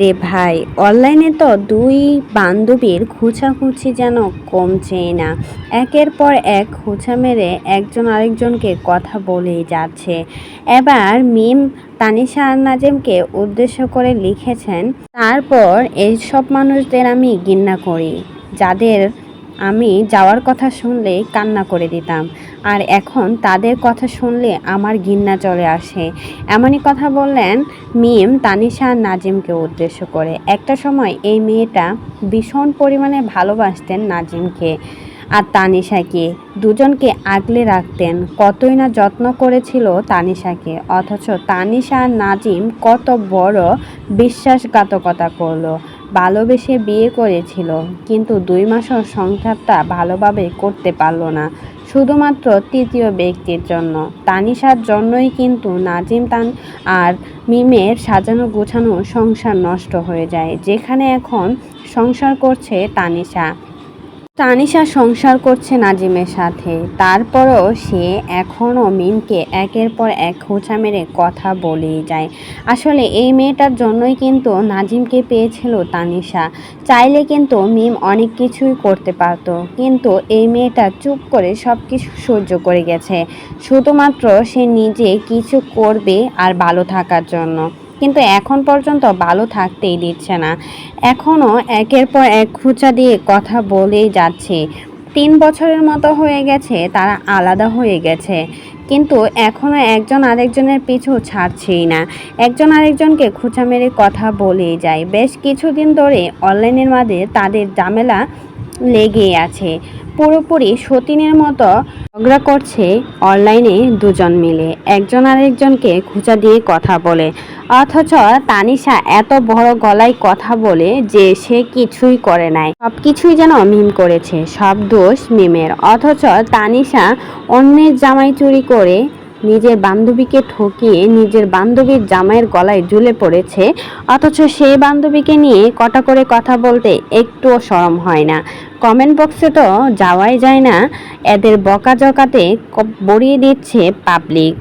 রে ভাই, অনলাইনে তো দুই বান্ধবীর খোঁচাখুচি যেন কমছেই না। একের পর এক খোঁচা মেরে একজন আরেকজনকে কথা বলেই যাচ্ছে। এবার মিম তানিশা আর নাজিমকে উদ্দেশ্য করে লিখেছেন, তারপর এইসব মানুষদের আমি ঘৃণা করি, যাদের আমি যাওয়ার কথা শুনলে কান্না করে দিতাম, আর এখন তাদের কথা শুনলে আমার ঘৃণা চলে আসে। এমনই কথা বললেন মিম তানিশা আর নাজিমকে উদ্দেশ্য করে। একটা সময় এই মেয়েটা ভীষণ পরিমাণে ভালোবাসতেন নাজিমকে আর তানিশাকে, দুজনকে আগলে রাখতেন, কতই না যত্ন করেছিল তানিশাকে। অথচ তানিশা আর নাজিম কত বড় বিশ্বাসঘাতকতা করলো, ভালোবেসে বিয়ে করেছিল, কিন্তু 2 মাসও সংসারটা ভালোভাবে করতে পারলো না, শুধুমাত্র তৃতীয় ব্যক্তির জন্য। তানিশার জন্যই কিন্তু নাজিম আর মিমের সাজানো গোছানো সংসার নষ্ট হয়ে যায়, যেখানে এখন সংসার করছে তানিশা। তানিশা সংসার করছে নাজিমের সাথে, তারপরও সে এখনও মিমকে একের পর এক খোঁচা মেরে কথা বলেই যায়। আসলে এই মেয়েটার জন্যই কিন্তু নাজিমকে পেয়েছিল তানিশা। চাইলে কিন্তু মিম অনেক কিছুই করতে পারতো, কিন্তু এই মেয়েটা চুপ করে সব কিছু সহ্য করে গেছে, শুধুমাত্র সে নিজে কিছু করবে আর ভালো থাকার জন্য। কিন্তু এখন পর্যন্ত ভালো থাকতেই দিচ্ছে না, এখনও একের পর এক খোঁচা দিয়ে কথা বলেই যাচ্ছে। 3 বছরের মতো হয়ে গেছে তারা আলাদা হয়ে গেছে, কিন্তু এখনও একজন আরেকজনের পিছু ছাড়ছেই না, একজন আরেকজনকে খোঁচা মেরে কথা বলেই যায়। বেশ কিছুদিন ধরে অনলাইনের মাঝে তাদের ঝামেলা লেগেই আছে, পুরোপুরি সতীনের মতো ঝগড়া করছে অনলাইনে দুজন মিলে, একজন আরেকজনকে খোঁচা দিয়ে কথা বলে। অথচ তানিশা এত বড় গলায় কথা বলে যে সে কিছুই করে নাই, সব কিছুই যেন মিম করেছে, সব দোষ মিমের। অথচ তানিশা অন্যের জামাই চুরি করে নিজের বান্ধবীকে ঠকিয়ে নিজের বান্ধবীর জামাইয়ের গলায় ঝুলে পড়েছে, অথচ সেই বান্ধবীকে নিয়ে কটা করে কথা বলতে একটুও শরম হয় না। কমেন্ট বক্সে তো যাওয়াই যায় না, এদের বকাঝকাতে ভরিয়ে দিচ্ছে পাবলিক।